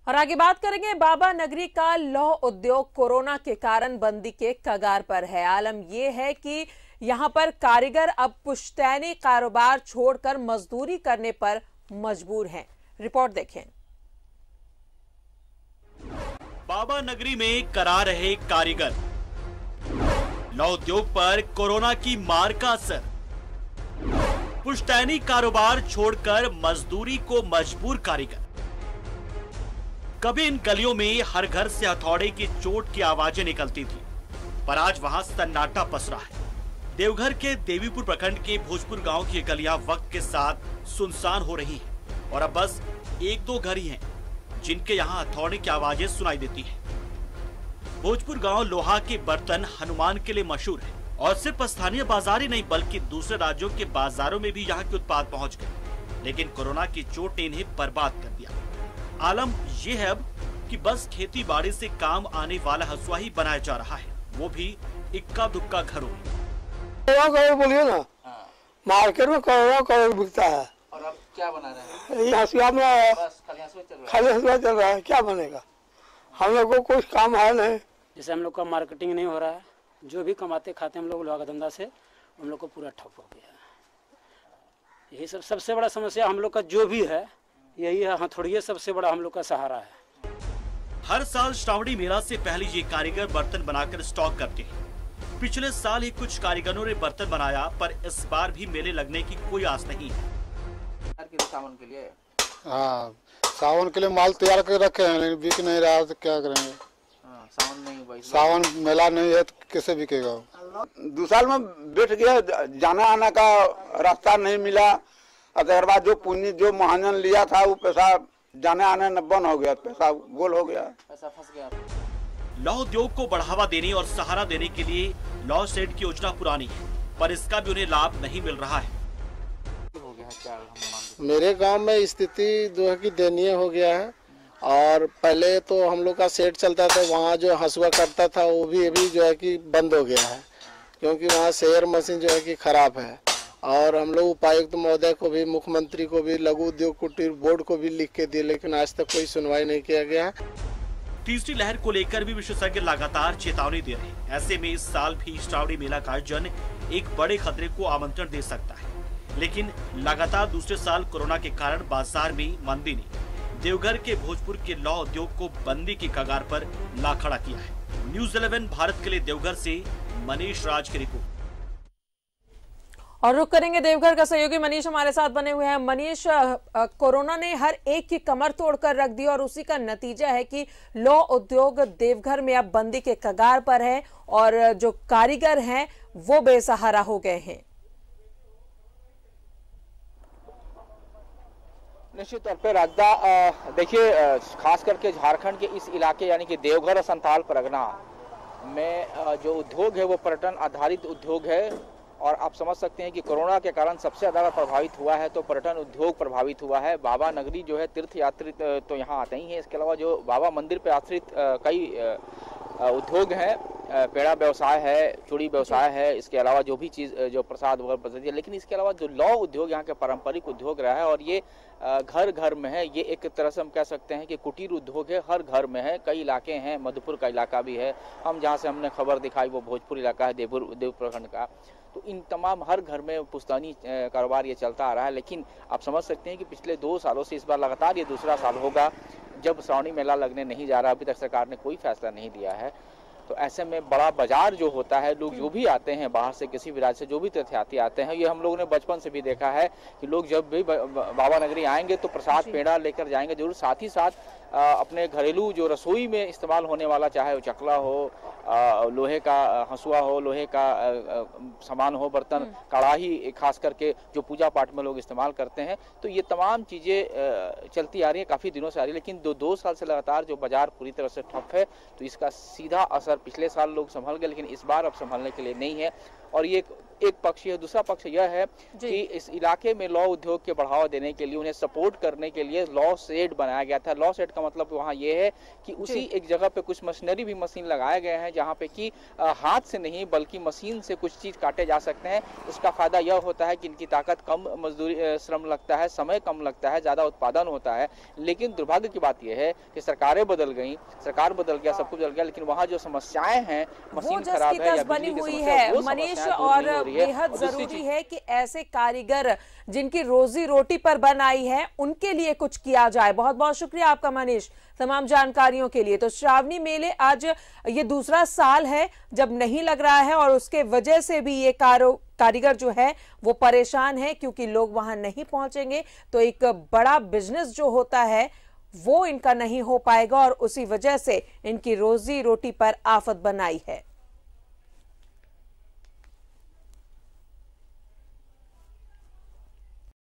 और आगे बात करेंगे बाबा नगरी का लौह उद्योग कोरोना के कारण बंदी के कगार पर है। आलम यह है कि यहां पर कारीगर अब पुश्तैनी कारोबार छोड़कर मजदूरी करने पर मजबूर हैं। रिपोर्ट देखें। बाबा नगरी में करा रहे कारीगर, लौह उद्योग पर कोरोना की मार का असर, पुश्तैनी कारोबार छोड़कर मजदूरी को मजबूर कारीगर। कभी इन गलियों में हर घर से हथौड़े की चोट की आवाजें निकलती थी, पर आज वहां सन्नाटा पसरा है। देवघर के देवीपुर प्रखंड के भोजपुर गांव की गलियां वक्त के साथ सुनसान हो रही हैं और अब बस एक दो घर ही हैं जिनके यहां हथौड़े की आवाजें सुनाई देती हैं। भोजपुर गांव लोहा के बर्तन हनुमान के लिए मशहूर है और सिर्फ स्थानीय बाजार ही नहीं बल्कि दूसरे राज्यों के बाजारों में भी यहाँ के उत्पाद पहुँच गए, लेकिन कोरोना की चोट ने इन्हें बर्बाद कर दिया। आलम ये है अब कि बस खेती बाड़ी से काम आने वाला हसुआ ही बनाया जा रहा है, वो भी इक्का दुक्का घरों में। बोलिए ना, मार्केट में करोड़ों करोड़ बिकता है और अब क्या बना रहे हैं? ये हसुआ में बस खाली हसुआ चल रहा है। क्या बनेगा? हम लोग को कुछ काम है नहीं। जैसे हम लोग का मार्केटिंग नहीं हो रहा है, जो भी कमाते खाते हम लोग लोहा का धंधा से हम लोग को पूरा ठप हो गया है। यही सब सबसे बड़ा समस्या हम लोग का जो भी है यही है, हथौड़िया सबसे बड़ा हम लोग का सहारा है। हर साल श्रावणी मेला से पहले ये कारीगर बर्तन बनाकर स्टॉक करते हैं। पिछले साल ही कुछ कारीगरों ने बर्तन बनाया, पर इस बार भी मेले लगने की कोई आस नहीं है। सावन के लिए हाँ, सावन के लिए माल तैयार कर रखे हैं, लेकिन बिक नहीं रहा तो क्या करेंगे? सावन नहीं भाई, सावन मेला नहीं है तो कैसे बिकेगा? 2 साल में बैठ गया, जाना आना का रास्ता नहीं मिला। और बाद जो पूंजी जो महाजन लिया था वो पैसा जाने आने न बंद हो गया, पैसा गोल हो गया, पैसा फंस गया। लौह उद्योग को बढ़ावा देने और सहारा देने के लिए लौह शेड की योजना पुरानी है, पर इसका भी उन्हें लाभ नहीं मिल रहा है। मेरे गांव में स्थिति जो है कि दयनीय हो गया है। और पहले तो हम लोग का सेट चलता था, वहाँ जो हसुआ कटता था वो भी अभी जो है कि बंद हो गया है, क्योंकि वहाँ शेयर मशीन जो है कि खराब है। और हम लोग उपायुक्त महोदय को भी, मुख्यमंत्री को भी, लघु उद्योग कुटीर बोर्ड को भी लिख के दिए, लेकिन आज तक कोई सुनवाई नहीं किया गया है। तीसरी लहर को लेकर भी विशेषज्ञ लगातार चेतावनी दे रहे हैं। ऐसे में इस साल भी श्रावणी मेला का आयोजन एक बड़े खतरे को आमंत्रण दे सकता है, लेकिन लगातार दूसरे साल कोरोना के कारण बाजार में मंदी ने देवघर के भोजपुर के लौह उद्योग को बंदी की कगार पर ला खड़ा किया है। न्यूज़ 11 भारत के लिए देवघर से मनीष राज की रिपोर्ट। और रुक करेंगे देवघर का सहयोगी मनीष हमारे साथ बने हुए हैं। मनीष, कोरोना ने हर एक की कमर तोड़कर रख दी और उसी का नतीजा है कि लौह उद्योग देवघर में अब बंदी के कगार पर है और जो कारीगर हैं वो बेसहारा हो गए हैं। निश्चित तौर पर राजदा, देखिए खास करके झारखंड के इस इलाके यानी कि देवघर और संथाल परगना में जो उद्योग है वो पर्यटन आधारित उद्योग है। और आप समझ सकते हैं कि कोरोना के कारण सबसे ज़्यादा प्रभावित हुआ है तो पर्यटन उद्योग प्रभावित हुआ है। बाबा नगरी जो है तीर्थ यात्री तो यहाँ आते ही हैं, इसके अलावा जो बाबा मंदिर पर आश्रित कई उद्योग हैं, पेड़ा व्यवसाय है, चूड़ी व्यवसाय है, इसके अलावा जो भी चीज़ जो प्रसाद वगैरह बचती है, लेकिन इसके अलावा जो लौह उद्योग यहाँ के पारंपरिक उद्योग रहा है और ये घर घर में है। ये एक तरह से हम कह सकते हैं कि कुटीर उद्योग है, हर घर में है। कई इलाके हैं, मधुपुर का इलाका भी है, हम जहाँ से हमने खबर दिखाई वो भोजपुर इलाका है, देवपुर प्रखंड का। तो इन तमाम हर घर में पुश्तैनी कारोबार ये चलता आ रहा है। लेकिन आप समझ सकते हैं कि पिछले 2 सालों से इस बार लगातार ये दूसरा साल होगा जब श्रावणी मेला लगने नहीं जा रहा। अभी तक सरकार ने कोई फैसला नहीं दिया है। तो ऐसे में बड़ा बाजार जो होता है, लोग जो भी आते हैं बाहर से, किसी भी राज्य से जो भी तीर्थयात्री आते हैं, ये हम लोगों ने बचपन से भी देखा है कि लोग जब भी बाबा नगरी आएंगे तो प्रसाद पेड़ा लेकर जाएंगे जरूर। साथ ही साथ अपने घरेलू जो रसोई में इस्तेमाल होने वाला, चाहे वो चकला हो, लोहे का हंसुआ हो, लोहे का सामान हो, बर्तन, कढ़ाई, खास करके जो पूजा पाठ में लोग इस्तेमाल करते हैं, तो ये तमाम चीज़ें चलती आ रही है, काफ़ी दिनों से आ रही है। लेकिन 2 साल से लगातार जो बाजार पूरी तरह से ठप है, तो इसका सीधा असर पिछले साल लोग संभल गए, लेकिन इस बार अब संभलने के लिए नहीं है। और ये एक पक्ष है। दूसरा पक्ष यह है कि इस इलाके में लॉ उद्योग के बढ़ावा देने के लिए, उन्हें सपोर्ट करने के लिए लॉ शेड बनाया गया था। लॉ शेड का मतलब वहाँ ये है कि उसी एक जगह पे कुछ मशीनरी भी मशीन लगाए गए हैं, जहाँ पे कि हाथ से नहीं बल्कि मशीन से कुछ चीज काटे जा सकते हैं। उसका फायदा यह होता है कि इनकी ताकत कम, मजदूरी श्रम लगता है, समय कम लगता है, ज्यादा उत्पादन होता है। लेकिन दुर्भाग्य की बात यह है कि सरकारें बदल गई, सरकार बदल गया, सब कुछ बदल गया, लेकिन वहाँ जो समस्याएं हैं, मशीन खराब है या बिजली की समस्या है, वो मनीष, समस्याएं और बेहद जरूरी है कि ऐसे कारीगर जिनकी रोजी रोटी पर बन आई है उनके लिए कुछ किया जाए। बहुत बहुत शुक्रिया आपका मनीष तमाम जानकारियों के लिए। तो श्रावणी मेले आज ये दूसरा साल है जब नहीं लग रहा है और उसके वजह से भी ये कारीगर जो है वो परेशान है, क्योंकि लोग वहां नहीं पहुंचेंगे तो एक बड़ा बिजनेस जो होता है वो इनका नहीं हो पाएगा और उसी वजह से इनकी रोजी रोटी पर आफत बनाई है।